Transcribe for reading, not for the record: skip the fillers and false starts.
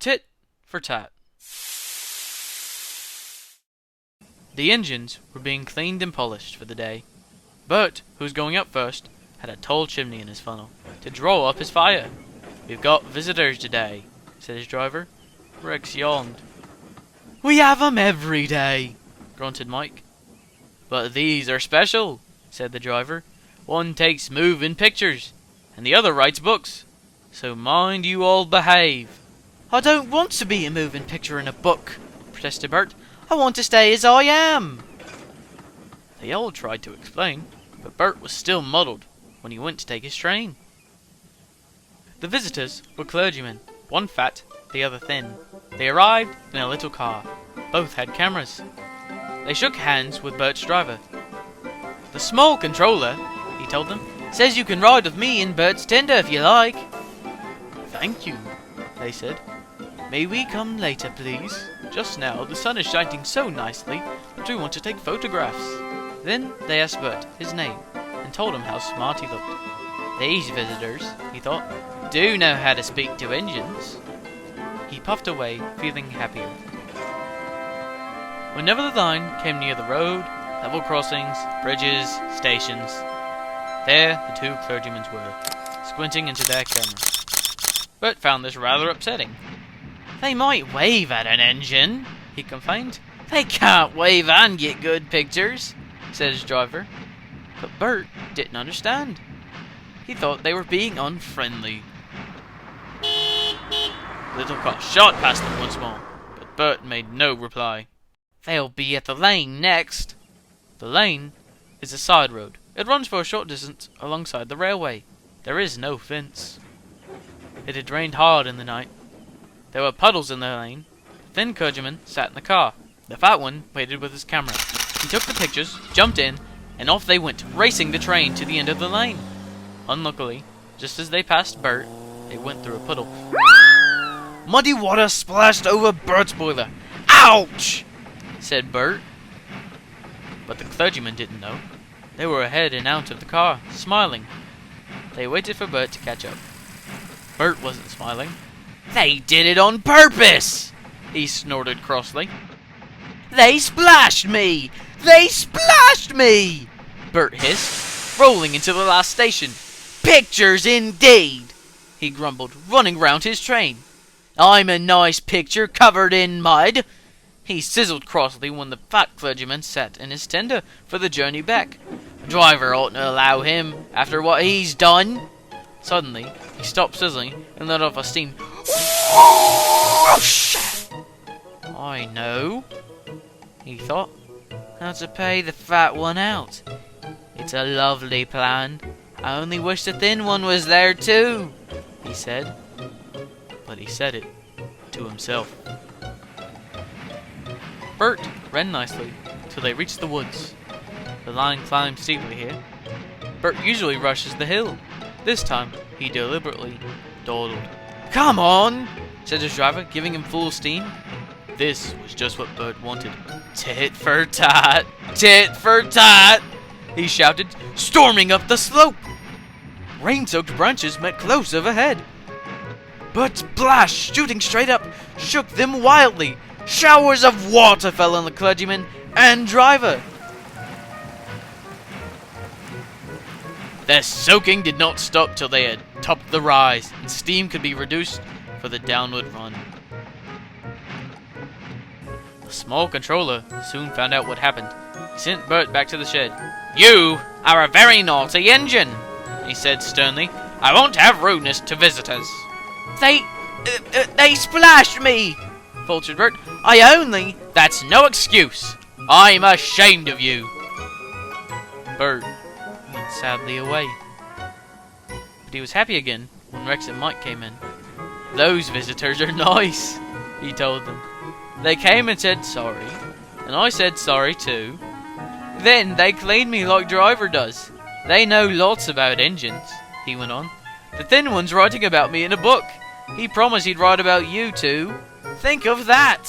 Tit for Tat. The engines were being cleaned and polished for the day. Bert, who was going up first, had a tall chimney in his funnel to draw up his fire. "We've got visitors today," said his driver. Rex yawned. "We have 'em every day," grunted Mike. "But these are special," said the driver. "One takes moving pictures, and the other writes books. So mind you all behave." "I don't want to be a moving picture in a book," protested Bert. "I want to stay as I am." They all tried to explain, but Bert was still muddled when he went to take his train. The visitors were clergymen, one fat, the other thin. They arrived in a little car. Both had cameras. They shook hands with Bert's driver. "The small controller," he told them, "says you can ride with me in Bert's tender if you like." "Thank you," they said. "May we come later, please? Just now the sun is shining so nicely that we want to take photographs." Then they asked Bert his name and told him how smart he looked. "These visitors," he thought, "do know how to speak to engines." He puffed away, feeling happier. Whenever the line came near the road, level crossings, bridges, stations, there the two clergymen were, squinting into their cameras. Bert found this rather upsetting. "They might wave at an engine," he complained. "They can't wave and get good pictures," said his driver. But Bert didn't understand. He thought they were being unfriendly. The little car shot past them once more, but Bert made no reply. "They'll be at the lane next." The lane is a side road. It runs for a short distance alongside the railway. There is no fence. It had rained hard in the night. There were puddles in the lane. The thin clergyman sat in the car. The fat one waited with his camera. He took the pictures, jumped in, and off they went, racing the train to the end of the lane. Unluckily, just as they passed Bert, they went through a puddle. Muddy water splashed over Bert's boiler. "Ouch!" said Bert. But the clergyman didn't know. They were ahead and out of the car, smiling. They waited for Bert to catch up. Bert wasn't smiling. "They did it on purpose!" he snorted crossly. "They splashed me! They splashed me!" Bert hissed, rolling into the last station. "Pictures indeed!" he grumbled, running round his train. "I'm a nice picture covered in mud!" He sizzled crossly when the fat clergyman sat in his tender for the journey back. "A driver oughtn't to allow him after what he's done." Suddenly, he stopped sizzling and let off a steam. "I know," he thought, "how to pay the fat one out. It's a lovely plan. I only wish the thin one was there too," he said. But he said it to himself. Bert ran nicely till they reached the woods. The line climbed steeply here. Bert usually rushes the hill. This time, he deliberately dawdled. "Come on," said his driver, giving him full steam. This was just what Bert wanted. "Tit for tat! Tit for tat!" he shouted, storming up the slope. Rain-soaked branches met close overhead. Bert's blast, shooting straight up, shook them wildly. Showers of water fell on the clergyman and driver. Their soaking did not stop till they had topped the rise, and steam could be reduced for the downward run. The small controller soon found out what happened. He sent Bert back to the shed. "You are a very naughty engine," he said sternly. "I won't have rudeness to visitors." They splashed me," faltered Bert. "That's no excuse. I'm ashamed of you." Bert went sadly away. But he was happy again when Rex and Mike came in. "Those visitors are nice," he told them. "They came and said sorry, and I said sorry too. Then they cleaned me like driver does. They know lots about engines," he went on. "The thin one's writing about me in a book. He promised he'd write about you too. Think of that!"